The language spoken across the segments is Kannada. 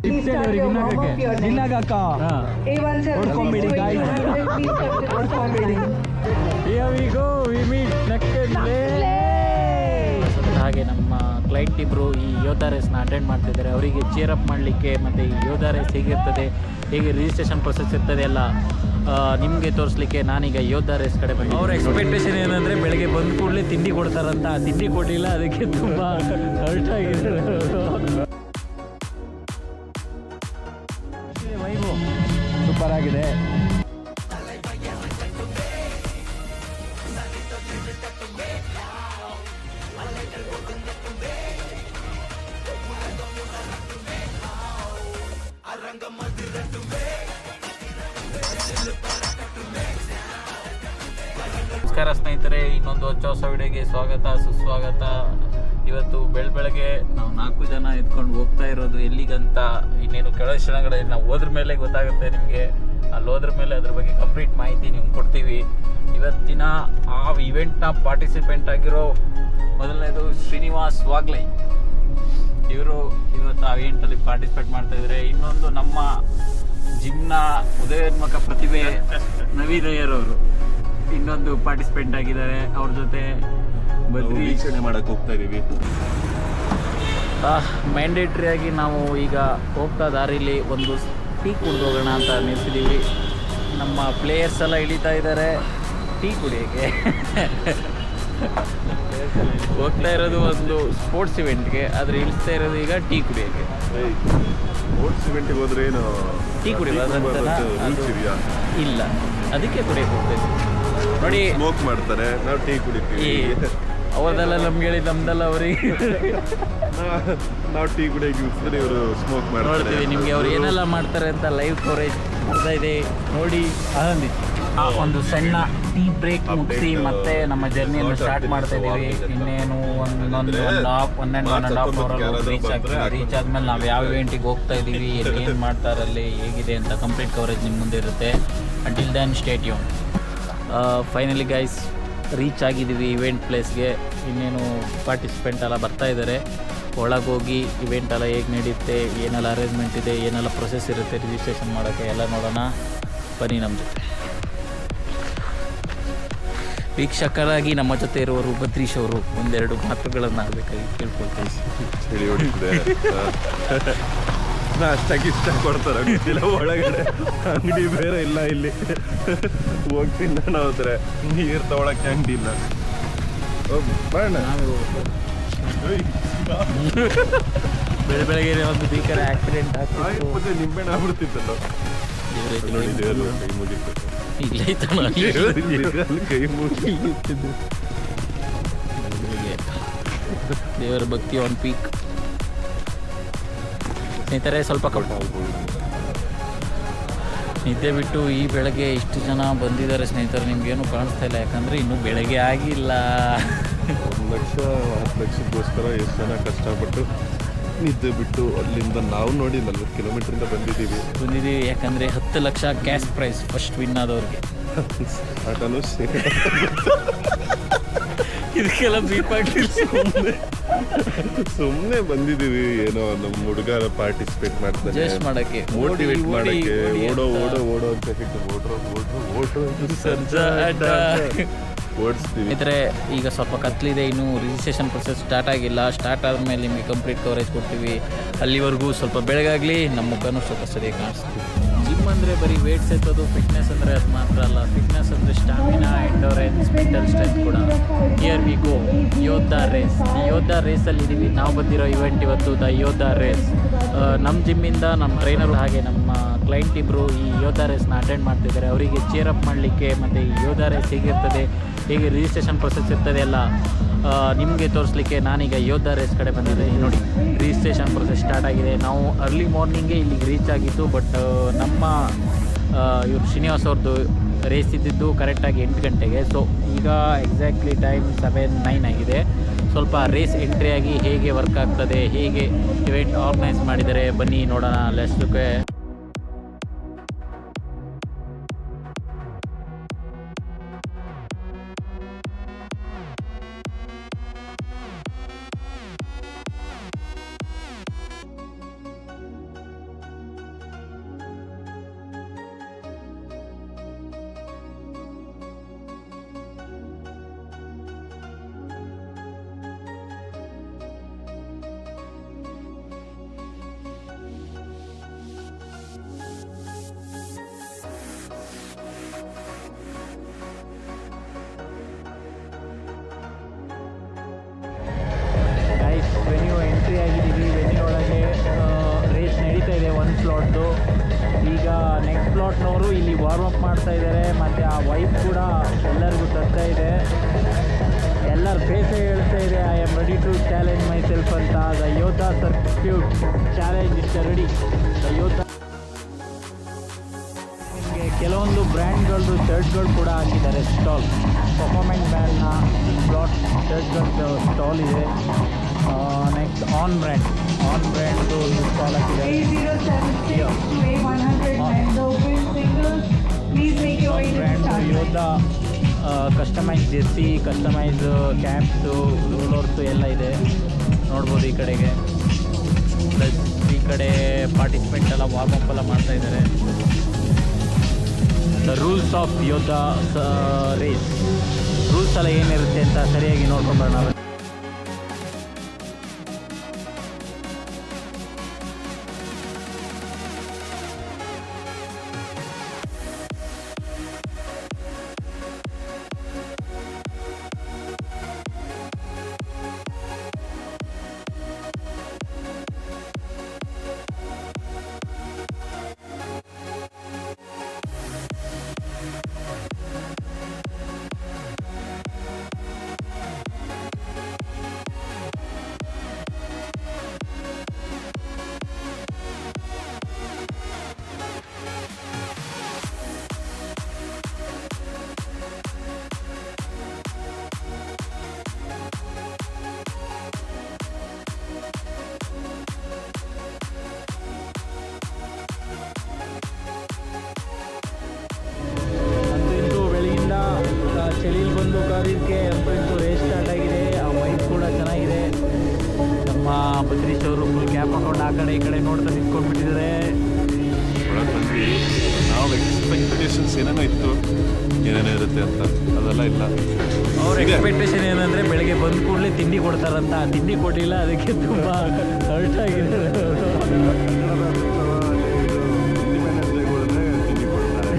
ಹಾಗೆ ನಮ್ಮ ಕ್ಲೈಂಟ್ ಇಬ್ಬರು ಈ ಯೋಧಾ ರೇಸ್ನ ಅಟೆಂಡ್ ಮಾಡ್ತಿದ್ದಾರೆ. ಅವರಿಗೆ ಚೇರ್ ಅಪ್ ಮಾಡಲಿಕ್ಕೆ ಮತ್ತು ಈ ಯೋಧಾ ರೇಸ್ ಹೇಗಿರ್ತದೆ, ಹೇಗೆ ರಿಜಿಸ್ಟ್ರೇಷನ್ ಪ್ರೊಸೆಸ್ ಇರ್ತದೆ ಎಲ್ಲ ನಿಮಗೆ ತೋರಿಸ್ಲಿಕ್ಕೆ ನಾನೀಗ ಯೋಧಾ ರೇಸ್ ಕಡೆ ಬಂದೆ. ಅವ್ರ ಎಕ್ಸ್ಪೆಕ್ಟೇಷನ್ ಏನಂದರೆ ಬೆಳಗ್ಗೆ ಬಂದ ಕೂಡಲೇ ತಿಂಡಿ ಕೊಡ್ತಾರಂತ. ಆ ತಿಂಡಿ ಕೊಟ್ಟಿಲ್ಲ, ಅದಕ್ಕೆ ತುಂಬ ಹರ್ಟ್ ಆಗಿದೆ. ವೈಬು ಸೂಪರ್ ಆಗಿದೆ. ನಮಸ್ಕಾರ ಸ್ನೇಹಿತರೆ, ಇನ್ನೊಂದು ಹೊಸ ವಿಡಿಯೋಗೆ ಸ್ವಾಗತ ಸುಸ್ವಾಗತ. ಇವತ್ತು ಬೆಳಗ್ಗೆ ನಾವು 4 ಜನ ಎತ್ಕೊಂಡು ಹೋಗ್ತಾ ಇರೋದು ಎಲ್ಲಿಗಂತ ಇನ್ನೇನು ಕೆಲವು ಕ್ಷಣಗಳಲ್ಲಿ ನಾವು ಹೋದ್ರ ಮೇಲೆ ಗೊತ್ತಾಗುತ್ತೆ ನಿಮಗೆ. ಅಲ್ಲಿ ಹೋದ್ರ ಮೇಲೆ ಅದ್ರ ಬಗ್ಗೆ ಕಂಪ್ಲೀಟ್ ಮಾಹಿತಿ ನಿಮ್ಗೆ ಕೊಡ್ತೀವಿ. ಇವತ್ತಿನ ಆ ಇವೆಂಟ್ನ ಪಾರ್ಟಿಸಿಪೆಂಟ್ ಆಗಿರೋ ಮೊದಲನೇದು ಶ್ರೀನಿವಾಸ್ ವಾಗ್ಲೈ. ಇವರು ಇವತ್ತು ಆ ಇವೆಂಟಲ್ಲಿ ಪಾರ್ಟಿಸಿಪೇಟ್ ಮಾಡ್ತಾ ಇದ್ದಾರೆ. ಇನ್ನೊಂದು ನಮ್ಮ ಜಿಮ್ನ ಉದಯೋನ್ಮುಖ ಪ್ರತಿಭೆ ನವೀನ್ ಅಯ್ಯರ್ ಅವರು ಇನ್ನೊಂದು ಪಾರ್ಟಿಸಿಪೆಂಟ್ ಆಗಿದ್ದಾರೆ. ಅವ್ರ ಜೊತೆ ವೀಕ್ಷಣೆ ಮಾಡಕ್ಕೆ ಹೋಗ್ತಾ ಇದೀವಿ. ಮ್ಯಾಂಡೇಟ್ರಿ ಆಗಿ ನಾವು ಈಗ ಹೋಗ್ತಾ ದಾರಿಲಿ ಒಂದು ಟೀ ಕುಡಿದು ಹೋಗೋಣ ಅಂತ ನಿಲ್ಸಿದ್ದೀವಿ. ನಮ್ಮ ಪ್ಲೇಯರ್ಸ್ ಎಲ್ಲ ಇಳಿತಾ ಇದ್ದಾರೆ ಟೀ ಕುಡಿಯೋಕ್ಕೆ. ಹೋಗ್ತಾ ಇರೋದು ಒಂದು ಸ್ಪೋರ್ಟ್ಸ್ ಇವೆಂಟ್ಗೆ, ಆದರೆ ಇಳಿಸ್ತಾ ಇರೋದು ಈಗ ಟೀ ಕುಡಿಯೋಕ್ಕೆ. ಸ್ಪೋರ್ಟ್ಸ್ ಇವೆಂಟ್ಗೆ ಹೋದ್ರೆ ಏನು ಟೀ ಕುಡಿಯೋದು ಇಲ್ಲ, ಅದಕ್ಕೆ ಕುಡಿಯೋಕೆ ಹೋಗ್ತಾಯಿದ್ವಿ. ನೋಡಿ, ಸ್ಮೋಕ್ ಮಾಡ್ತಾರೆ, ನಾವು ಟೀ ಕುಡಿತೀವಿ. ಅವ್ರದೆಲ್ಲ ನಮ್ಗೆ ಹೇಳಿ, ನಮ್ದೆಲ್ಲ ಅವರಿಗೆ ನಾವು ಟೀ ಕುಡಿಯೋಕೆ ಯೂಸ್ತಾರೆ, ಇವರು ಸ್ಮೋಕ್ ಮಾಡ್ತಾರೆ. ನಿಮಗೆ ಅವ್ರು ಏನೆಲ್ಲ ಮಾಡ್ತಾರೆ ಅಂತ ಲೈವ್ ಕವರೇಜ್ ಮಾಡ್ತಾ ಇದೆ, ನೋಡಿ ಆನಂದಿಸಿ. ಒಂದು ಸಣ್ಣ ಟೀ ಬ್ರೇಕ್ ಮುಗಿಸಿ ಮತ್ತೆ ನಮ್ಮ ಜರ್ನಿಯನ್ನು ಸ್ಟಾರ್ಟ್ ಮಾಡ್ತಾ ಇದ್ದೀವಿ. ಇನ್ನೇನು ಒನ್ ಆ್ಯಂಡ್ ಹಾಫ್ ಅವರಲ್ಲಿ ರೀಚ್ ಆದಮೇಲೆ ನಾವು ಯಾವ ಇವೆಂಟಿಗೆ ಹೋಗ್ತಾ ಇದ್ದೀವಿ, ಏನು ಮಾಡ್ತಾರಲ್ಲಿ, ಹೇಗಿದೆ ಅಂತ ಕಂಪ್ಲೀಟ್ ಕವರೇಜ್ ನಿಮ್ಮ ಮುಂದೆ ಇರುತ್ತೆ. Until then stay tune. Finally guys reach ಆಗಿದ್ದೀವಿ ಇವೆಂಟ್ ಪ್ಲೇಸ್ಗೆ. ಇನ್ನೇನು ಪಾರ್ಟಿಸಿಪೆಂಟ್ ಎಲ್ಲ ಬರ್ತಾ ಇದ್ದಾರೆ. ಒಳಗೋಗಿ ಇವೆಂಟ್ ಎಲ್ಲ ಹೇಗೆ ನಡೆಯುತ್ತೆ, ಏನೆಲ್ಲ ಅರೇಂಜ್ಮೆಂಟ್ ಇದೆ, ಏನೆಲ್ಲ ಪ್ರೊಸೆಸ್ ಇರುತ್ತೆ ರಿಜಿಸ್ಟ್ರೇಷನ್ ಮಾಡೋಕ್ಕೆ ಎಲ್ಲ ನೋಡೋಣ. ಬನ್ನಿ ನಮ್ಮ ಜೊತೆ. ವೀಕ್ಷಕರಾಗಿ ನಮ್ಮ ಜೊತೆ ಇರುವರು ಬದ್ರೀಶ್ ಅವರು ಒಂದೆರಡು ಮಾತುಗಳನ್ನು ಆಗಬೇಕಾಗಿ ಕೇಳ್ಕೊಳ್ತಾ ಅಷ್ಟಾಗಿ ಇಷ್ಟ ಕೊಡ್ತಾರೆ. ಒಳಗಡೆ ಅಂಗಡಿ ಬೇರೆ ಇಲ್ಲ, ಇಲ್ಲಿ ಹೋಗ್ತೀನಿ ನಾನು. ಹೋದ್ರೆ ನೀರು ತಗೊಳಕ್ಕೆ ಅಂಗಡಿ ಇಲ್ಲ. ಬೆಳಗ್ಗೆ ಒಂದು ಭೀಕರ ಆಕ್ಸಿಡೆಂಟ್ ಆಗ್ತಿತ್ತು, ನಿಂಬೆಣ್ಣೆ ಆಗ್ಬಿಡ್ತಿತ್ತಲ್ಲ. ಕೈ ಮುಗಿತ್ತು, ಕೈ ಮುಗಿತ್ತು. ದೇವರ ಭಕ್ತಿ ಆನ್ ಪೀಕ್. ಸ್ನೇಹಿತರೆ, ಸ್ವಲ್ಪ ನಿದ್ದೆ ಬಿಟ್ಟು ಈ ಬೆಳಗ್ಗೆ ಇಷ್ಟು ಜನ ಬಂದಿದ್ದಾರೆ ಸ್ನೇಹಿತರೆ. ನಿಮ್ಗೇನು ಕಾಣಿಸ್ತಾ ಇಲ್ಲ, ಯಾಕಂದರೆ ಇನ್ನೂ ಬೆಳಗ್ಗೆ ಆಗಿಲ್ಲ. 1 ಲಕ್ಷ 10 ಲಕ್ಷಕ್ಕೋಸ್ಕರ ಎಷ್ಟು ಜನ ಕಷ್ಟಪಟ್ಟು ನಿದ್ದೆ ಬಿಟ್ಟು ಅಲ್ಲಿಂದ ನಾವು ನೋಡಿ 40 ಕಿಲೋಮೀಟ್ರಿಂದ ಬಂದಿದ್ದೀವಿ. ಯಾಕಂದರೆ 10 lakh cash prize first win ಆದವ್ರಿಗೆ. ಆಟನೂ ಇದಕ್ಕೆಲ್ಲ ಸುಮ್ಮನೆ ಬಂದಿದ್ದೀವಿ. ಏನೋ ನಮ್ಮ ಹುಡುಗರ ಪಾರ್ಟಿಸಿಪೇಟ್ ಮಾಡ್ತಾರೆ, ಮಾಡಕ್ಕೆ, ಮೋಟಿವೇಟ್ ಮಾಡಕ್ಕೆ. ಓಡೋ ಓಡೋ ಓಡೋ ಅಂತ ಹೇಳಿ ಓಡಿಸ್ತೀವಿ. ಇದ್ರೆ ಈಗ ಸ್ವಲ್ಪ ಕತ್ಲಿದೆ, ಇನ್ನೂ ರಿಜಿಸ್ಟ್ರೇಷನ್ ಪ್ರೊಸೆಸ್ ಸ್ಟಾರ್ಟ್ ಆಗಿಲ್ಲ. ಸ್ಟಾರ್ಟ್ ಆದಮೇಲೆ ನಿಮಗೆ ಕಂಪ್ಲೀಟ್ ಕವರೇಜ್ ಕೊಡ್ತೀವಿ. ಅಲ್ಲಿವರೆಗೂ ಸ್ವಲ್ಪ ಬೆಳಗಾಗಲಿ, ನಮ್ಮ ಮುಖನೂ ಸ್ವಲ್ಪ ಸರಿಯಾಗಿ ಕಾಣಿಸ್ತೀವಿ. ಜಿಮ್ ಅಂದರೆ ಬರೀ ವೇಟ್ಸ್ ಎತ್ತೋದು, ಫಿಟ್ನೆಸ್ ಅಂದರೆ ಅದು ಮಾತ್ರ ಅಲ್ಲ. ಫಿಟ್ನೆಸ್ ಅಂದರೆ ಸ್ಟಾಮಿನಾ, ಎಂಡೋರೆನ್ಸ್, ಮೆಂಟಲ್ ಸ್ಟ್ರೆಂತ್ ಕೂಡ. Here we go Yodha race. ಈ ಯೋಧಾ ರೇಸಲ್ಲಿ ಇದ್ದೀವಿ. ನಾವು ಬಂದಿರೋ ಇವೆಂಟ್ ಇವತ್ತು ದ ಯೋಧಾ ರೇಸ್. ನಮ್ಮ ಜಿಮ್ಮಿಂದ ನಮ್ಮ ಟ್ರೈನರು ಹಾಗೆ ನಮ್ಮ ಕ್ಲೈಂಟ್ ಇಬ್ಬರು ಈ ಯೋಧಾ ರೇಸ್ನ ಅಟೆಂಡ್ ಮಾಡ್ತಿದ್ದಾರೆ. ಅವರಿಗೆ ಚೇರ್ ಅಪ್ ಮಾಡಲಿಕ್ಕೆ ಮತ್ತು ಈ ಯೋಧಾ ರೇಸ್ ಹೇಗಿರ್ತದೆ, ಹೇಗೆ ರಿಜಿಸ್ಟ್ರೇಷನ್ ಪ್ರೊಸೆಸ್ ಇರ್ತದೆ ಎಲ್ಲ ನಿಮಗೆ ತೋರಿಸ್ಲಿಕ್ಕೆ ನಾನೀಗ ಯೋಧಾ ರೇಸ್ ಕಡೆ ಬಂದಿದ್ದೀನಿ. ನೋಡಿ, ರಿಜಿಸ್ಟ್ರೇಷನ್ ಪ್ರೊಸೆಸ್ ಸ್ಟಾರ್ಟ್ ಆಗಿದೆ. ನಾವು ಅರ್ಲಿ ಮಾರ್ನಿಂಗೇ ಇಲ್ಲಿಗೆ ರೀಚ್ ಆಗಿತ್ತು. ಬಟ್ ನಮ್ಮ ಇವರು ಶ್ರೀನಿವಾಸ್ ಅವ್ರದ್ದು ರೇಸ್ ಇದ್ದಿದ್ದು ಕರೆಕ್ಟಾಗಿ 8 ಗಂಟೆಗೆ. ಸೊ ಈಗ ಎಕ್ಸಾಕ್ಟ್ಲಿ ಟೈಮ್ 7:09 ಆಗಿದೆ. ಸ್ವಲ್ಪ ರೇಸ್ ಎಂಟ್ರಿ ಆಗಿ ಹೇಗೆ ವರ್ಕ್ ಆಗ್ತದೆ, ಹೇಗೆ ಇವೆಂಟ್ ಆರ್ಗನೈಸ್ ಮಾಡಿದ್ದಾರೆ, ಬನ್ನಿ ನೋಡೋಣ. Let's look. ಪ್ಲಾಟ್ದು. ಈಗ ನೆಕ್ಸ್ಟ್ ಪ್ಲಾಟ್ನವರು ಇಲ್ಲಿ ವಾರ್ಮ್ ಅಪ್ ಮಾಡ್ತಾ ಇದ್ದಾರೆ, ಮತ್ತು ಆ ವೈಪ್ ಕೂಡ ಎಲ್ಲರಿಗೂ ತರ್ತಾ ಇದೆ. ಎಲ್ಲರ ಫೇಸೇ ಹೇಳ್ತಾ ಇದೆ I am ready to challenge myself ಅಂತ. The Yodha circuit challenge is ready. The Yodha ನಿಮಗೆ ಕೆಲವೊಂದು ಬ್ರ್ಯಾಂಡ್ಗಳದ್ದು ಶರ್ಟ್ಗಳು ಕೂಡ ಹಾಕಿದ್ದಾರೆ ಸ್ಟಾಲ್. ಪರ್ಫಾರ್ಮೆನ್ಸ್ ಬ್ರ್ಯಾಂಡ್ನ ಪ್ಲಾಟ್ ಶರ್ಟ್ಗಳದ್ದು ಸ್ಟಾಲ್ ಇದೆ. ನೆಕ್ಸ್ಟ್ ಆನ್ ಬ್ರ್ಯಾಂಡ್ದು ಸ್ಟಾಲ್ ಹಾಕಿದ್ದಾರೆ. Brand Yodha customise jersey, customise caps, rollers ಎಲ್ಲ ಇದೆ ನೋಡ್ಬೋದು ಈ ಕಡೆಗೆ. ಪ್ಲಸ್ ಈ ಕಡೆ ಪಾರ್ಟಿಸಿಪೆಂಟ್ ಎಲ್ಲ ವಾರ್ಮ್ ಅಪ್ ಎಲ್ಲ ಮಾಡ್ತಾ ಇದ್ದಾರೆ. The rules of Yodha race rules ಎಲ್ಲ ಏನಿರುತ್ತೆ ಅಂತ ಸರಿಯಾಗಿ ನೋಡ್ಕೊಂಬರೋಣ. ಚಳಿಲಿ ಬಂದು ಕಾದಿದ್ದಕ್ಕೆ ಅಂತೂ ರೇಸ್ ಸ್ಟಾರ್ಟ್ ಆಗಿದೆ. ಆ ವೈಪ್ ಕೂಡ ಚೆನ್ನಾಗಿದೆ. ನಮ್ಮ ಬದ್ರೀಶ್ ಅವರು ಫುಲ್ ಕ್ಯಾಪ್ ಹಾಕೊಂಡು ಆ ಕಡೆ ಈ ಕಡೆ ನೋಡ್ತಾ ನಿಂತ್ಕೊಂಡ್ಬಿಟ್ಟಿದ್ದಾರೆ. ನಾವು ಎಕ್ಸ್ಪೆಕ್ಟೇಷನ್ಸ್ ಏನೇನೋ ಇತ್ತು, ಏನೇನೋ ಇರುತ್ತೆ ಅಂತ, ಅದೆಲ್ಲ ಇಲ್ಲ. ಅವ್ರ ಎಕ್ಸ್ಪೆಕ್ಟೇಷನ್ ಏನಂದರೆ ಬೆಳಗ್ಗೆ ಬಂದ ಕೂಡಲೇ ತಿಂಡಿ ಕೊಡ್ತಾರಂತ. ಆ ತಿಂಡಿ ಕೊಟ್ಟಿಲ್ಲ, ಅದಕ್ಕೆ ತುಂಬ ಹರ್ಟ್ ಆಗಿದೆ. ಇಂಡಿಪೆಂಡೆನ್ಸ್ ಡೇ ಹೋದ್ರೆ ತಿಂಡಿ ಕೊಡ್ತಾರೆ.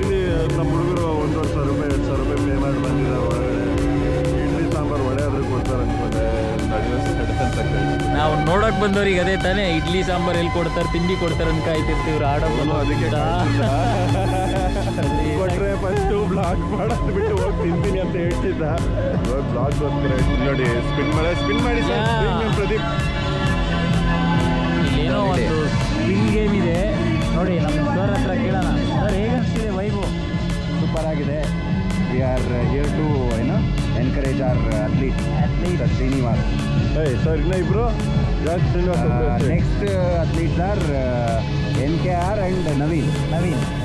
ಇಲ್ಲಿ ನಮ್ಮ ಹುಡುಗರು 1,000 ರೂಪಾಯಿ 2,000 ರೂಪಾಯಿ ಪೇ ಮಾಡಿ ಬಂದಿದ್ದಾರೆ. ಒಳಗಡೆ ಇಡ್ಲಿ ಸಾಂಬಾರು ವಡೆ ಆದರೂ ಕೊಡ್ತಾರೆ ಅನ್ಕೊಂಡೆ. ನಾವು ನೋಡೋಕೆ ಬಂದವ್ರಿಗೆ ಅದೇ ತಾನೇ, ಇಡ್ಲಿ ಸಾಂಬಾರು ಎಲ್ಲಿ ಕೊಡ್ತಾರೆ, ತಿಂಡಿ ಕೊಡ್ತಾರೆ ಅಂತ ಕಾಯ್ತಿರ್ತೀವ್ರು. ಆಡೋದು ಅದಕ್ಕೆ ಕೊಟ್ಟರೆ ಫಸ್ಟು ಬ್ಲಾಗ್ ಮಾಡೋದು ಬಿಟ್ಟು ಹೋಗಿ ತಿಂತೀನಿ ಅಂತ ಹೇಳ್ತಿದ್ದ. ಬ್ಲಾಗ್ ಬರ್ತೀರ ನೋಡಿ, ಸ್ಪಿನ್ ಮಾಡಿ ಸರ್ ಪ್ರದೀಪ್. ಇಲ್ಲೇನೋ ಒಂದು ಸ್ಪಿನ್ ಗೇಮ್ ಇದೆ ನೋಡಿ. ನಮ್ಮ ಸರ್ ಹತ್ರ ಕೇಳೋಣ. ಸರ್ ಹೇಗನ್ನಿಸ್ತಿದೆ ವೈಬು? ಸೂಪರ್ ಆಗಿದೆ. We are here to encourage our athlete Srinivas. Sir ಇನ್ನ ಇಬ್ರು next athletes are NKR and Naveen.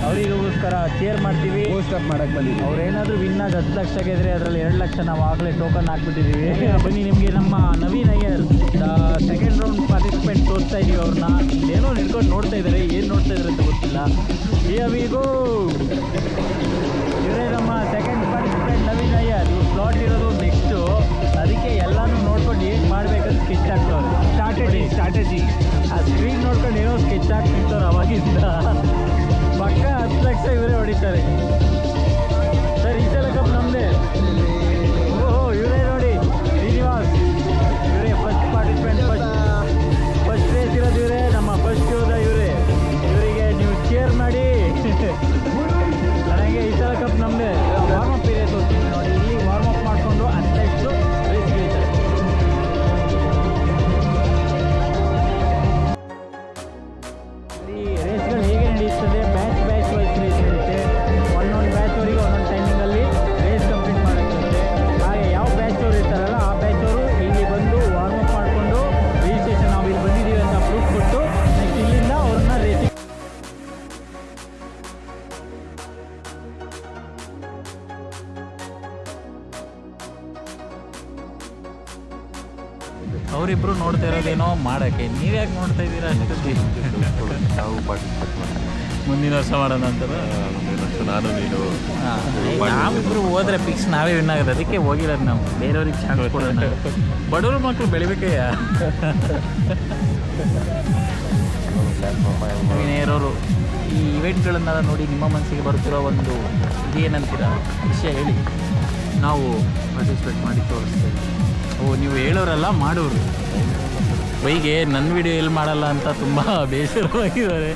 ಅವರಿಗೋಸ್ಕರ ಚೇರ್ ಮಾಡ್ತೀವಿ. ಪೋಸ್ಟ್ ಅಪ್ ಮಾಡಕ್ಕೆ ಬಂದಿದ್ದೀವಿ. ಅವ್ರೇನಾದರೂ ವಿನ್ ಆಗಿ 10 ಲಕ್ಷ ಗೆದ್ರೆ ಅದರಲ್ಲಿ 2 ಲಕ್ಷ ನಾವು ಆಗಲೇ ಟೋಕನ್ ಹಾಕ್ಬಿಟ್ಟಿದ್ದೀವಿ. ಬನ್ನಿ, ನಿಮಗೆ ನಮ್ಮ Naveen Iyer second round participant ತೋರಿಸ್ತಾ ಇದ್ದೀವಿ. ಅವ್ರನ್ನ ಏನೋ ನಿಡ್ಕೊಂಡು ನೋಡ್ತಾ ಇದ್ದಾರೆ, ಏನು ನೋಡ್ತಾ ಇದ್ದಾರೆ ಅಂತ ಗೊತ್ತಿಲ್ಲ. ಈಗೂ ಇವರೇ ನಮ್ಮ ಸೆಕೆಂಡ್ ಪಾರ್ಟಿಸಿಪೆಂಟ್ ನವೀನ್ ಅಯ್ಯರ್. ಇವ್ರು ಪ್ಲಾಟ್ ಇರೋದು ನೆಕ್ಸ್ಟು, ಅದಕ್ಕೆ ಎಲ್ಲನೂ ನೋಡ್ಕೊಂಡು ಏನು ಮಾಡಬೇಕಂತ ಸ್ಕೆಚ್ ಆಗ್ತವ್ರೆ. ಸ್ಟ್ರಾಟಜಿ ಆ ಸ್ಕ್ರೀನ್ ನೋಡ್ಕೊಂಡು ಏನೋ ಸ್ಕೆಚ್ ಆಗ್ತಿರ್ತಾರೆ ಅವಾಗಿಂದ. ಪಕ್ಕ 10 ಲಕ್ಷ ಇವರೇ ಹೊಡಿತಾರೆ. ಸರ್ ಈ ಸಲ ಕಪ್ ನಮ್ಮದೇ. ಓಹೋ, ಇವರೇ ನೋಡಿ ಶ್ರೀನಿವಾಸ್. ಇವರೇ ಫಸ್ಟ್ ಪಾರ್ಟಿಸಿಪೆಂಟ್, ಫಸ್ಟ್ ರೇಸ್ ಇರೋದು ಇವರೇ. ನಮ್ಮ ಫಸ್ಟ್ ಯೋಧ ಇವರೇ. ಇವರಿಗೆ ನೀವು ಚೇರ್ ಮಾಡಿ. ನನಗೆ ಈ ಸಲ ಕಪ್ ನಮ್ಮದೇ. ವಾರ್ಮ್ ಅಪ್ ಇದೆ ತೋರಿಸ್ತೀನಿ ನೋಡಿ. ಇಲ್ಲಿ ವಾರ್ಮ್ ಅಪ್ ಮಾಡಿಕೊಂಡು 10 ಲಕ್ಷ ರೇಸ್ ಗೆಲ್ತಾರೆ. ರೇಸ್ಗಳು ಹೇಗೆ ನಡೆಯುತ್ತದೆ? ಬ್ಯಾಚ್ ವೈಸ್ ರೇಸ್ ಇರುತ್ತೆ. ಒಂದೊಂದು ಬ್ಯಾಚ್ವರಿಗೆ ಒಂದೊಂದು ಟೈಮಿಂಗಲ್ಲಿ ರೇಸ್ ಕಂಪ್ಲೀಟ್ ಮಾಡೋಕ್ಕಿರುತ್ತೆ. ಹಾಗೆ ಯಾವ ಬ್ಯಾಚ್ ಅವರು ಇರ್ತಾರಲ್ಲ ಆ ಬ್ಯಾಚ್ ಅವರು ಇಲ್ಲಿ ಬಂದು ವಾರ್ಮ್ ಅಪ್ ಮಾಡಿಕೊಂಡು ರಿಜಿಸ್ಟ್ರೇಷನ್ ನಾವು ಇಲ್ಲಿ ಬಂದಿದ್ದೀವಿ ಅಂತ ಪ್ರೂಫ್ ಕೊಟ್ಟು ನೆಕ್ಸ್ಟ್ ಇಲ್ಲಿಂದ ಅವ್ರನ್ನ ರೇಸಿಂಗ್. ಅವರಿಬ್ಬರು ನೋಡ್ತಾ ಇರೋದೇನೋ ಮಾಡೋಕ್ಕೆ. ನೀವ್ಯಾಕೆ ನೋಡ್ತಾ ಇದ್ದೀರಾ ಅಷ್ಟೊತ್ತಿ? ನಾವು ಪಾರ್ಟಿಸಿಪೇಟ್ ಮಾಡ್ತೀವಿ. ಮುಂದಿನ ವರ್ಷ ಮಾಡೋಣ ಅಂತಾರೆ. ನಾನು ನೀನು ನಾವಿಬ್ರು ಹೋದ್ರೆ ಫಿಕ್ಸ್ ನಾವೇ ವಿನ್ ಆಗೋದು. ಅದಕ್ಕೆ ಹೋಗಿರೋದು ನಾವು. ಬೇರೆಯವ್ರಿಗೆ ಚಾನ್ಸ್ ಕೊಡೋಣ. ಬಡವರು ಮಕ್ಕಳು ಬೆಳಿಬೇಕಯ್ಯ. ನೇರವರು ಈ ಇವೆಂಟ್ಗಳನ್ನೆಲ್ಲ ನೋಡಿ ನಿಮ್ಮ ಮನಸ್ಸಿಗೆ ಬರ್ತಿರೋ ಒಂದು ಏನಂತೀರ ವಿಷಯ ಹೇಳಿ. ನಾವು ಪಾರ್ಟಿಸಿಪೇಟ್ ಮಾಡಿ ತೋರಿಸ್ತೇವೆ. ಓ, ನೀವು ಹೇಳೋರಲ್ಲ ಮಾಡೋರು. ಬೈಗೆ ನನ್ನ ವಿಡಿಯೋ ಎಲ್ಲಿ ಮಾಡಲ್ಲ ಅಂತ ತುಂಬ ಬೇಸರವಾಗಿದ್ದಾರೆ.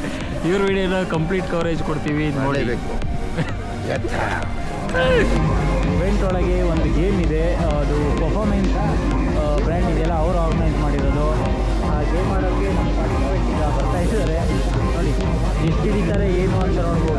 ಇವ್ರ ವಿಡಿಯೋನ ಕಂಪ್ಲೀಟ್ ಕವರೇಜ್ ಕೊಡ್ತೀವಿ ನೋಡಿ. ಇವೆಂಟ್ ಒಳಗೆ ಒಂದು ಗೇಮ್ ಇದೆ, ಅದು ಪರ್ಫಾರ್ಮೆನ್ಸ್ ಬ್ರ್ಯಾಂಡ್ ಇದೆಯಲ್ಲ ಅವರು ಆರ್ಗನೈಸ್ ಮಾಡಿರೋದು. ಆ ಗೇಮ್ ಆಡೋಕ್ಕೆ ನಮ್ಮ ಪಾರ್ಟಿಸಿಪೇಟ್ ಈಗ ಬರ್ತಾ ಇದ್ದಾರೆ ನೋಡಿ, ಎಷ್ಟು ಹಿಡಿತಾರೆ ಏನು ಅಂತ ನೋಡ್ಬೋದು.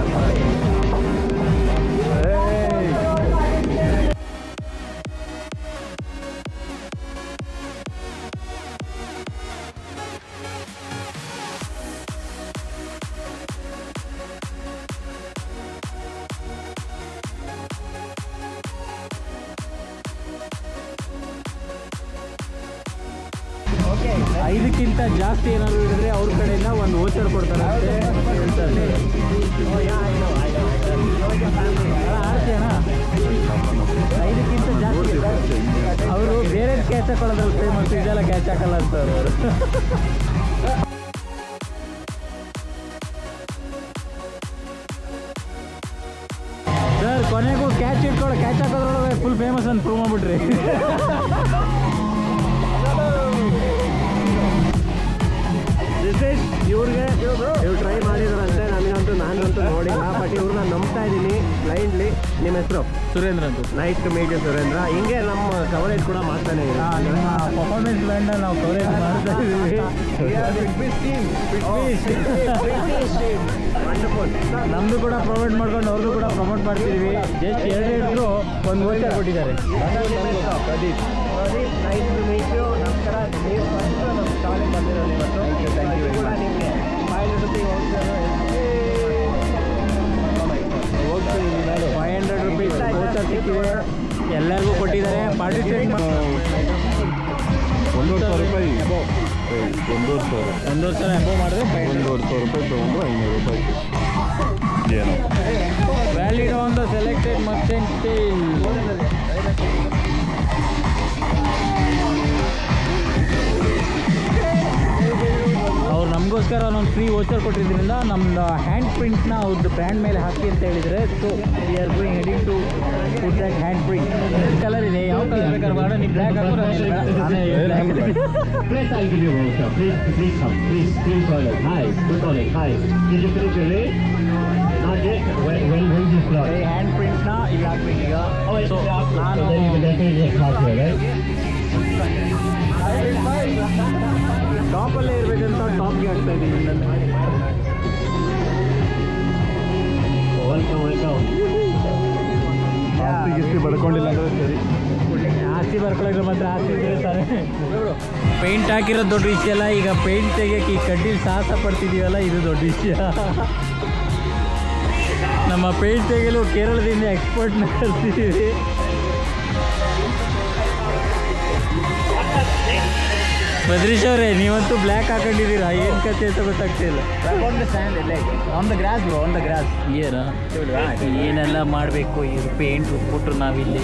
ಐದಕ್ಕಿಂತ ಜಾಸ್ತಿ ಏನಾದರೂ ಇದ್ದರೆ ಅವ್ರ ಕಡೆಯಿಂದ ಒಂದು ವೋಚರ್ ಕೊಡ್ತಾರೆ ಅಷ್ಟೇ ಹೇಳ್ತಾರೆ. ಆಡ್ತೀಯಣ್ಣ, ಐದಕ್ಕಿಂತ ಜಾಸ್ತಿ ಅವರು ಬೇರೆ ಕ್ಯಾಚ್ ಹಾಕೊಳ್ಳೋದ್ರಲ್ಲಿ ಫೇಮಸ್, ಇದೆಲ್ಲ ಕ್ಯಾಚ್ ಹಾಕಲ್ಲ ಅಂತ ಅವರು. ಸರ್ ಕೊನೆಗೂ ಕ್ಯಾಚ್ ಹಾಕೋದ್ರೊಳಗೆ ಫುಲ್ ಫೇಮಸ್ ಅಂತ ಪ್ರೂವ್ ಮಾಡ್ಬಿಟ್ರಿ. ಇವ್ರಿಗೆ ಇವ್ರು ಟ್ರೈ ಮಾಡಿದ್ರಂತೆ, ನಾನಂತೂ ನೋಡಿಲ್ಲ, ಬಟ್ ಇವ್ರನ್ನ ನಂಬ್ತಾ ಇದ್ದೀನಿ ಬ್ಲೈಂಡ್ಲಿ. ನಿಮ್ಮ ಹೆಸರು? ಸುರೇಂದ್ರ ಅಂತ. Nice to meet you Surendra. ಹಿಂಗೆ ನಮ್ಮ ಕವರೇಜ್ ಕೂಡ ಮಾಡ್ತಾನೆ ಇದೆ. ನಿಮ್ಮ ಪರ್ಫಾರ್ಮೆನ್ಸ್ ಬ್ಯಾಂಡ್ನ ನಾವು ಕವರೇಜ್ ಮಾಡ್ತಾ ಇದ್ದೀವಿ. ನಮ್ಮದು ಕೂಡ ಪ್ರಮೋಟ್ ಮಾಡ್ಕೊಂಡು ಅವ್ರದ್ದು ಕೂಡ ಪ್ರಮೋಟ್ ಮಾಡ್ತಿದ್ದೀವಿ. ಜಸ್ಟ್ ಎರಡು ಒಂದು ವೋಚರ್ ಕೊಟ್ಟಿದ್ದಾರೆ. Pradeep nice to meet you. ನಮಸ್ಕಾರ. ನೀವು ಫಸ್ಟ್ ನಮ್ಮ ಸ್ಟಾಲಿಗೆ ಬಂದಿರೋದು ಇವತ್ತು. ಕೂಡ ನಿಮಗೆ 500 ₹500 ವೋಚರ್ ಸಿಕ್ಕಿದೆ, ಎಲ್ಲರಿಗೂ ಕೊಟ್ಟಿದ್ದಾರೆ. ಪಾರ್ಟಿಸಿಪೇಟ್ ₹1,500 ಒಂದೂವರೆ ಎಬೋ ಮಾಡಿದ್ರೆ ₹1,500 ತೊಗೊಂಡು ₹500 ಏನು valid on the selected Merchant sale. ಅವ್ರು ನಮಗೋಸ್ಕರ ಒಂದು ಫ್ರೀ ವೋಚರ್ ಕೊಟ್ಟಿದ್ದರಿಂದ ನಮ್ಮದು ಹ್ಯಾಂಡ್ ಪ್ರಿಂಟ್ನ ಅವ್ರದ್ದು ಬ್ರ್ಯಾಂಡ್ ಮೇಲೆ ಹಾಕಿ ಅಂತ ಹೇಳಿದರೆ. So we are going heading to put that hand print. Colour ಇದೆ, ಯಾವ ಕಲರ್ ಬೇಕಾದ್ರೆ ಮಾಡೋಣ. ನೀವು ಬ್ಲ್ಯಾಕ್ ಹಾಕೋರು Please, I'll give you a voucher. Please come. Please toilet. Hi, good morning. Hi. Did you finish your day? Not yet. When is this slot? Hand ಪ್ರಿಂಟ್ನ ಇಲ್ಲಿ ಹಾಕ್ಬೇಕು ಈಗ. ಸೊ ನಾನು So then you will definitely get caught here, right? ಟಾಪಲ್ಲೇ ಇರಬೇಕಂತ ಟಾಪ್ಗೆ ಹಾಕ್ತಾ ಇದ್ದೀನಿ ನನ್ನ. Welcome. ಆಸ್ತಿ ಬರ್ಕೊಂಡಿಲ್ಲ ಅಂದರೆ ಸರಿ. ಆಸ್ತಿ ಬರ್ಕೊಳ್ಳೋಕೆ ಮಾತ್ರ ಆಸ್ತಿ ಇರ್ತಾರೆ. ಪೇಂಟ್ ಹಾಕಿರೋದು ದೊಡ್ಡ ವಿಷಯ ಅಲ್ಲ, ಈಗ ಪೇಂಟ್ ತೆಗಿಯೋಕೆ ಈ ಕಡ್ಡಿಲಿ ಸಾಹಸ ಪಡ್ತಿದ್ದೀವಲ್ಲ, ಇದು ದೊಡ್ಡ ವಿಷಯ. ನಮ್ಮ ಪೇಂಟ್ ತೆಗೆಯಲು ಕೇರಳದಿಂದ ಎಕ್ಸ್ಪೋರ್ಟ್ನ ಕರ್ತಿದ್ದೀವಿ. ಬದ್ರೀಶ್ ಅವರೇ, ನೀವಂತೂ ಬ್ಲ್ಯಾಕ್ ಹಾಕೊಂಡಿದ್ದೀರಾ, ಏನು ಕತೆ ಅಂತ ಗೊತ್ತಾಗ್ತಿಲ್ಲ. On the grass, bro. On the grass. ಏನೆಲ್ಲ ಮಾಡಬೇಕು, ಇದು ಪೇಂಟ್ ಉಟ್ಬಿಟ್ರು ನಾವಿಲ್ಲಿ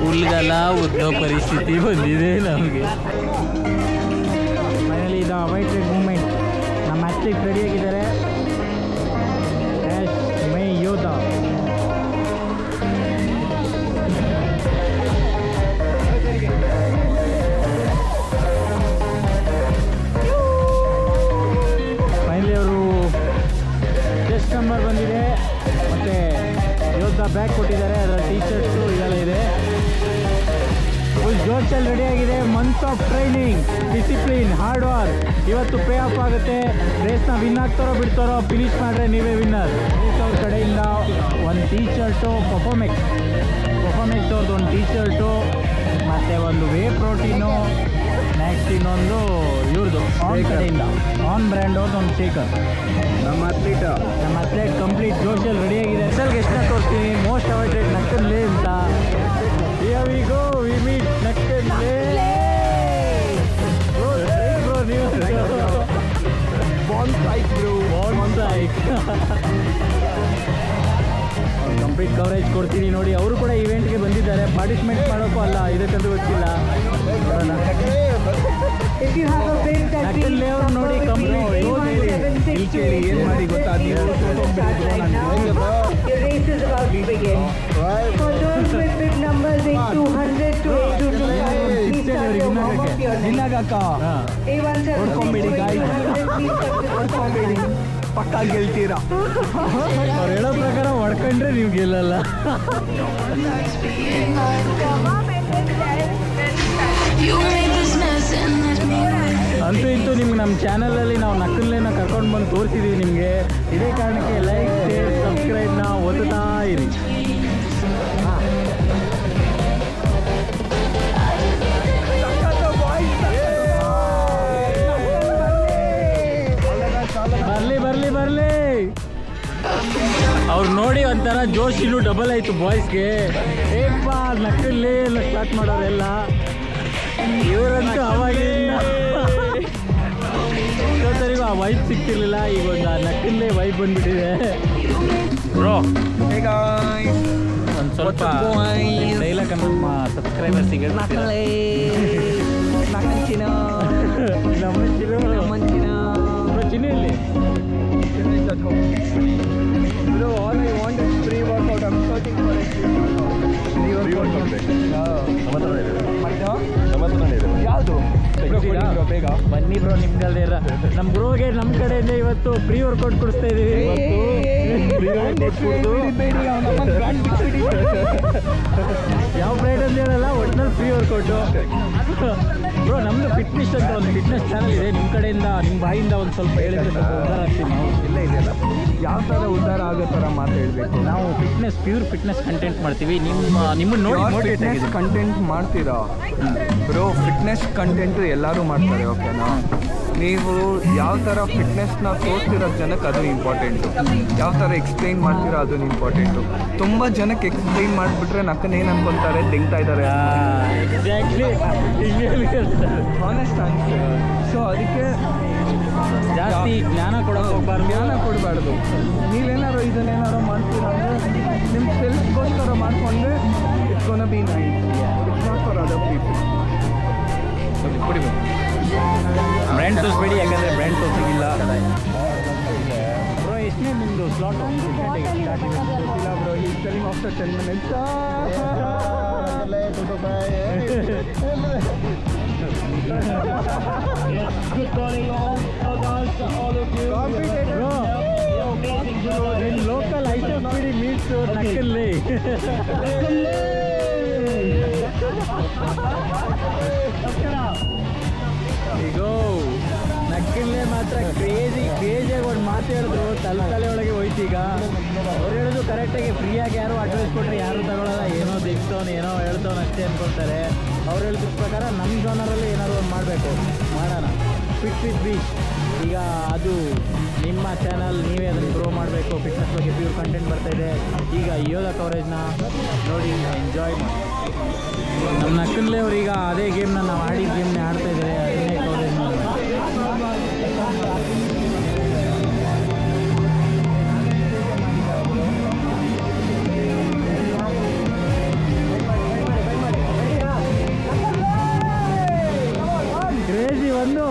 ಹುಲ್ಗೆಲ್ಲ ಉದ್ದೋ ಪರಿಸ್ಥಿತಿ ಬಂದಿದೆ ನಮಗೆ. ಫೈನಲಿ ಇದು ಅವೈಟೆಡ್ ಮೂಮೆಂಟ್. ನಮ್ಮ ಅಥ್ಲೀಟ್ ರೆಡಿಯಾಗಿದ್ದಾರೆ. ಮೈ ಯೋಧ. ಫೈನಲಿ ಅವರು ಚೆಸ್ಟ್ ನಂಬರ್ ಬಂದಿದೆ, ಮತ್ತು ಯೋಧ ಬ್ಯಾಗ್ ಕೊಟ್ಟಿದ್ದಾರೆ, ಅದರ ಟೀ ಶರ್ಟ್ಸು ಇದೆಲ್ಲ ಇದೆ. ಫುಲ್ ಜೋಶಲ್ಲಿ ರೆಡಿಯಾಗಿದೆ. Months of training, discipline, hard work. ಇವತ್ತು ಪೇ ಆಫ್ ಆಗುತ್ತೆ. ರೇಸ್ನ ವಿನ್ ಆಗ್ತಾರೋ ಬಿಡ್ತಾರೋ, ಫಿನಿಶ್ ಮಾಡಿದ್ರೆ ನೀವೇ ವಿನ್ನರ್. ಅವ್ರ ಕಡೆಯಿಂದ ಒಂದು ಟೀ ಶರ್ಟು, ಪರ್ಫಾರ್ಮೆಕ್ಸ್ ಅವ್ರದ್ದು ಒಂದು ಟೀ ಶರ್ಟು, ಮತ್ತು ಒಂದು ವೇ ಪ್ರೋಟೀನು, ನೆಕ್ಸ್ಟ್ ಇನ್ನೊಂದು ಇವ್ರದ್ದು ಆನ್ ಕಡೆಯಿಂದ ಆನ್ ಬ್ರ್ಯಾಂಡ್ ಅವ್ರದ್ದು ಒಂದು ಶೇಕರ್. ನಮ್ಮ ಅಥ್ಲೇಟ್ ಕಂಪ್ಲೀಟ್ ಜೋಶಲ್ಲಿ ರೆಡಿಯಾಗಿದೆ. ರಿಸಲ್ಟ್ಗೆ ಎಷ್ಟು ತೋರಿಸ್ತೀನಿ. ಮೋಸ್ಟ್ ಅವೈಟೆಡ್ ನಕ್ಕನ್ಲೇ ಅಂತ. Here we go, we meet ನಕ್ಕನ್ಲೇ. ಬ್ರೋ ನೀವು ಕಂಪ್ಲೀಟ್ ಕವರೇಜ್ ಕೊಡ್ತೀನಿ ನೋಡಿ. ಅವರು ಕೂಡ ಇವೆಂಟ್ಗೆ ಬಂದಿದ್ದಾರೆ, ಪಾರ್ಟಿಸಿಪೇಟ್ ಮಾಡೋಕ್ಕೂ ಅಲ್ಲ, ಇದಕ್ಕಂತೂ ಗೊತ್ತಿಲ್ಲ. ನಕ್ಕನ್ಲೇ ಅವರು ನೋಡಿ ಕಂಪ್ಲೀಟ್ ಏನು ಮಾಡಿ ಗೊತ್ತಾ, ನೀವು The race is about to begin. For those with big numbers in 200 to 825, please start ಅವ್ರಿಗೆ ದಿನಾಗಕ್ಕ ಹೊಡ್ಕೊಂಬಿಡಿ ಹೊಡ್ಕೊಂಬಿಡಿ ಪಕ್ಕ ಗೆಲ್ತೀರಾ. ಅವ್ರು ಹೇಳೋ ಪ್ರಕಾರ ಹೊಡ್ಕೊಂಡ್ರೆ ನೀವು ಗೆಲ್ಲಲ್ಲ. ಅಂತೂ ಇಂತೂ ನಿಮ್ಗೆ ನಮ್ಮ ಚಾನಲಲ್ಲಿ ನಾವು ನಕ್ಕಲ್ಲೇನ ಕರ್ಕೊಂಡು ಬಂದು ತೋರಿಸಿದ್ದೀವಿ ನಿಮಗೆ. ಇದೇ ಕಾರಣಕ್ಕೆ ಲೈಕ್ ಶೇರ್ ಸಬ್ಸ್ಕ್ರೈಬ್ನ ಒತ್ತುತ್ತಾ ಇರಿ. ಬರಲಿ ಬರಲಿ ಅವ್ರು ನೋಡಿ ಒಂಥರ ಜೋಶ್ ಇನ್ನೂ ಡಬಲ್ ಆಯಿತು ಬಾಯ್ಸ್ಗೆ. ಏಪ್ಪ ನಕ್ಕಲ್ಲೇ ಎಲ್ಲ ಸ್ಟಾರ್ಟ್ ಮಾಡೋರೆಲ್ಲ ಇವರಂತೂ ಅವಾಗಿಂದ ಇವತ್ತರಿಗೂ ಆ ವೈಬ್ ಸಿಗ್ತಿರ್ಲಿಲ್ಲ. ಈಗ ಒಂದು ಆ ನಕ್ಕಲ್ಲೇ ವೈಬ್ ಬಂದ್ಬಿಟ್ಟಿದೆ ಬ್ರೋ. ಒಂದು ಸ್ವಲ್ಪ ಡೈಲಾಗ್ ನಮ್ಮ ಸಬ್ಸ್ಕ್ರೈಬರ್ಸಿಗೆ ಚಿನ್ನ ಇಲ್ಲಿ Bro, all I want is free workout. I'm searching for a free workout. ಯಾವುದು ಬೇಗ ಬನ್ನಿ ಬ್ರೋ, ನಿಮ್ಗಲ್ದೇ ನಮ್ಮ ಬ್ರೋಗೆ ನಮ್ಮ ಕಡೆಯಿಂದ ಇವತ್ತು ಫ್ರೀ ವರ್ಕೌಟ್ ಕೊಡಿಸ್ತಾ ಇದೀವಿ. ಯಾವ ಬ್ರೈಡ್ ಅಂತ ಹೇಳಲ್ಲ, ಒಟ್ಟಿನಲ್ಲಿ ಫ್ರೀ ವರ್ಕೌಟು ಬ್ರೋ. ನಮ್ದು ಫಿಟ್ನೆಸ್ ಅಂತ ಒಂದು ಫಿಟ್ನೆಸ್ ಚಾನಲ್ ಇದೆ. ನಿಮ್ಮ ಕಡೆಯಿಂದ ನಿಮ್ಮ ಬಾಯಿಂದ ಒಂದು ಸ್ವಲ್ಪ ಹೇಳಿದ್ರೆ ಸ್ವಲ್ಪ ಉದ್ಧಾರ ಆಗ್ತೀವಿ ನಾವು. ಇಲ್ಲ ಇದೆಯಲ್ಲ, ಯಾವ ಥರ ಉದ್ಧಾರ ಆಗೋ ಥರ ಮಾತು ಹೇಳಬೇಕು. ನಾವು ಫಿಟ್ನೆಸ್ ಪ್ಯೂರ್ ಫಿಟ್ನೆಸ್ ಕಂಟೆಂಟ್ ಮಾಡ್ತೀವಿ. ನಿಮ್ಮನ್ನು ನೋಡಿ ಫಿಟ್ನೆಸ್ ಕಂಟೆಂಟ್ ಮಾಡ್ತೀರಾ ಬ್ರೋ? ಫಿಟ್ನೆಸ್ ಕಂಟೆಂಟು ಎಲ್ಲರೂ ಮಾಡ್ತಾರೆ, ಓಕೆನಾ? ನೀವು ಯಾವ ಥರ ಫಿಟ್ನೆಸ್ನ ತೋರಿಸ್ತಿರೋ ಜನಕ್ಕೆ ಅದು ಇಂಪಾರ್ಟೆಂಟು. ಯಾವ ಥರ ಎಕ್ಸ್ಪ್ಲೈನ್ ಮಾಡ್ತೀರೋ ಅದು ಇಂಪಾರ್ಟೆಂಟು. ತುಂಬ ಜನಕ್ಕೆ ಎಕ್ಸ್ಪ್ಲೈನ್ ಮಾಡಿಬಿಟ್ರೆ ನಕ್ಕನ್ನು ಏನು ಅನ್ಕೊತಾರೆ, ತೆಗ್ತಾ ಇದ್ದಾರೆ. Exactly honest answer. ಸೊ ಅದಕ್ಕೆ ಜಾಸ್ತಿ ಜ್ಞಾನ ಕೊಡಬಾರ್ದು. ನೀವೇನಾರು ಇದನ್ನೇನಾರು ಮಾಡ್ತೀರಾ ಅಂದರೆ ನಿಮ್ಮ ಸೆಲ್ಫ್ಗೋಸ್ಕರ ಮಾಡಿಕೊಂಡ್ರೆ it's ಗೋನ B nice. It's not for other people. ಕುಡಿಬೇಕು. ಬ್ರ್ಯಾಂಡ್ ತೋರಿಸ್ಬೇಡಿ, ಯಾಕಂದರೆ ಬ್ರ್ಯಾಂಡ್ ತೋರಿಸಿಲ್ಲ ಬ್ರೋ. ಎಷ್ಟನೇ ನಿಮ್ಮದು ಸ್ಲಾಟ್? ಇಲ್ಲ ಬ್ರೋ, ಈ selling after 10 minutes. Good morning all of you. Local item ಬಿಡಿ ಮೀಟ್ಸ್ ನಕ್ಕಲ್ಲಿ. ಈಗ ನಕ್ಕಲ್ಲೇ ಮಾತ್ರ ಕ್ರೇಜಿಯಾಗಿ ಒಂದು ಮಾತು ಹೇಳಿದ್ರು, ತಲೆ ಒಳಗೆ ಹೋಯ್ತು. ಈಗ ಅವ್ರು ಹೇಳೋದು ಕರೆಕ್ಟಾಗಿ ಫ್ರೀಯಾಗಿ ಯಾರು ಅಡ್ವೈಸ್ ಕೊಟ್ಟರೆ ಯಾರು ತಗೊಳ್ಳಲ್ಲ. ಏನೋ ದಿಗ್ತವನು ಏನೋ ಹೇಳ್ತವನು ಅಷ್ಟೇ ಅಂದ್ಕೊಳ್ತಾರೆ. ಅವ್ರು ಹೇಳಿದ ಪ್ರಕಾರ ನಮ್ಮ ಜೋನರಲ್ಲಿ ಏನಾದ್ರು ಒಂದು ಮಾಡಬೇಕು, ಮಾಡೋಣ. ಫಿಟ್ ವಿತ್ ಬೀಚ್ ಈಗ ಅದು ನಿಮ್ಮ ಚಾನಲ್, ನೀವೇ ಅದನ್ನು ಗ್ರೋ ಮಾಡಬೇಕು. ಫಿಟ್ನೆಸ್ ಬಗ್ಗೆ ಪ್ಯೂರ್ ಕಂಟೆಂಟ್ ಬರ್ತಾಯಿದೆ. ಈಗ ಯೋಧ ಕವರೇಜ್ನ ನೋಡಿ ಎಂಜಾಯ್ ಮಾಡಿ. ನಮ್ಮ ನಕ್ಕಲ್ಲೇ ಅವ್ರೀಗ ಅದೇ ಗೇಮ್ನ ನಾವು ಆಡಿದ ಗೇಮ್ನೇ ಆಡ್ತಾಯಿದ್ದಾರೆ. ಅದನ್ನೇ ಕವರೇಜ್ ಮಾಡಿ. ಕ್ರೇಜಿ ಒಂದು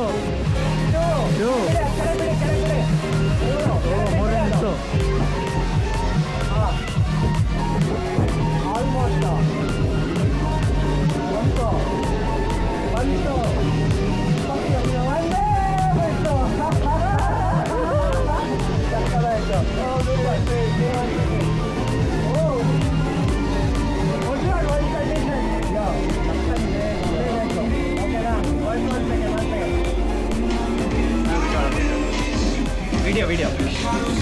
Video.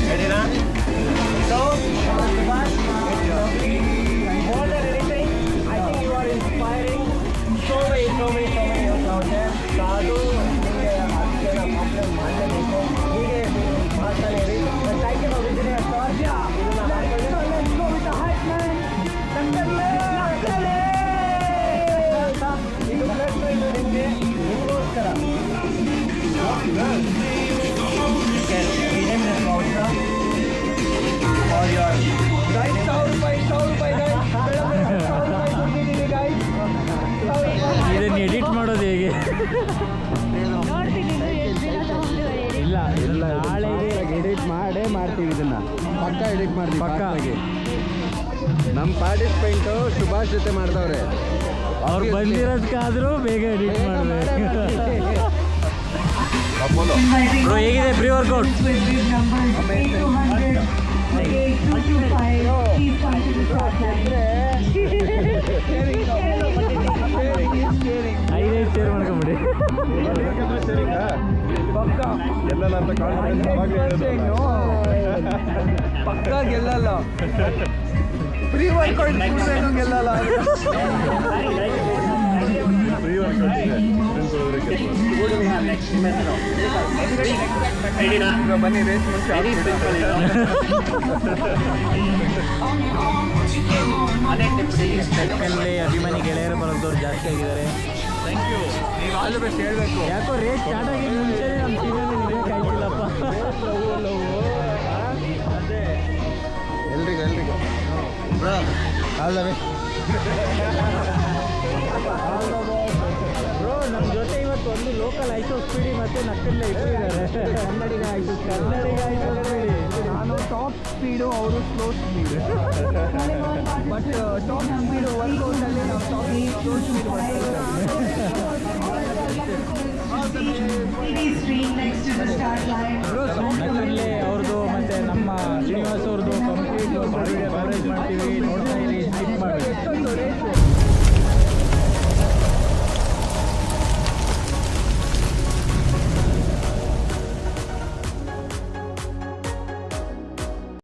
Ready now? So, more than anything, I think you are inspiring so many youth out there. Sadhu, the title of engineer Swarja. Let's go with the hype man. ಇದು ಪ್ಲಸ್ ನಿಮಗೆ ನಿಮಗೋಸ್ಕರ. ಇದನ್ನು ಎಡಿಟ್ ಮಾಡೋದು ಹೇಗೆ? ಇಲ್ಲ ನಾಳೆ ಎಡಿಟ್ ಮಾಡೇ ಮಾಡ್ತೀವಿ. ಇದನ್ನು ಪಕ್ಕ ಎಡಿಟ್ ಮಾಡ್ತೀವಿ. ಪಕ್ಕ ನಮ್ಮ ಪಾರ್ಟಿಸಿಪೆಂಟು ಸುಭಾಷ್ ಜೊತೆ ಮಾಡ್ದವ್ರೆ. ಅವ್ರು ಬಂದಿರೋದಕ್ಕಾದರೂ ಬೇಗ ಎಡಿಟ್ ಮಾಡಬೇಕು. ಬ್ರೋ ಹೇಗಿದೆ ಪ್ರೀ ವರ್ಕೌಟ್? ಐದೈದು ಶೇರ್ ಮಾಡ್ಕೊಂಬಿಡಿ. ಗೆಲ್ಲಲ್ಲ ಅಂತ ಕಾನ್ಫಿಡೆನ್ಸ್ ಪಕ್ಕ ಗೆಲ್ಲಲ್ಲ. ಪ್ರೀ ವರ್ಕೌಟ್ ಗೆಲ್ಲಲ್ಲ. ಫ್ರೀ ವರ್ಕೌಟ್ ಇದೆ ಬನ್ನಿ ರೇಸ್ ಮುಂಚೆ ಅಲ್ಲಿ ಅಭಿಮಾನಿ ಗೆಳೆಯರು ಬರೋದವ್ರು ಜಾಸ್ತಿ ಆಗಿದ್ದಾರೆ. Thank you. ನೀವು ಆಲ್ ದ ಬೆಸ್ಟ್ ಹೇಳ್ಬೇಕು. ಯಾಕೋ ರೇಸ್ ಸ್ಟಾರ್ಟ್ ಆಗಿದ್ದು ಮುಂಚೆ ನಮ್ಮ ಟೀಮಲ್ಲಿ ಇರಬೇಕಾಗಿಲ್ಲಪ್ಪ. ಎಲ್ರಿಗೂ ಆಲ್ ದ ಬೆಸ್ಟ್. ಬ್ರೋ ನಮ್ಮ ಜೊತೆ ಇವತ್ತು ಒಂದು ಲೋಕಲ್ ಐಸೋ ಸ್ಪೀಡಿ ಮತ್ತು ನಕ್ಕಲ್ಲೇ ಇಟ್ಟಿದ್ದಾರೆ. ಕನ್ನಡಿಗ ಐಸೋ ಸ್ಪೀಡಿ. ನಾನು ಟಾಪ್ ಸ್ಪೀಡು, ಅವರು slow speed. But top speed ವರ್ಕೌಟಲ್ಲಿ ನಾವು ಸ್ಲೋ ಸ್ಪೀಡ್ ನಕ್ಕಲ್ಲೇ ಅವ್ರದ್ದು ಮತ್ತು ನಮ್ಮ ಶ್ರೀನಿವಾಸ್ ಅವ್ರದ್ದು ಕಂಪ್ಲೀಟ್ ವಿಡಿಯೋ ಕವರೇಜ್ ಮಾಡ್ತೀವಿ.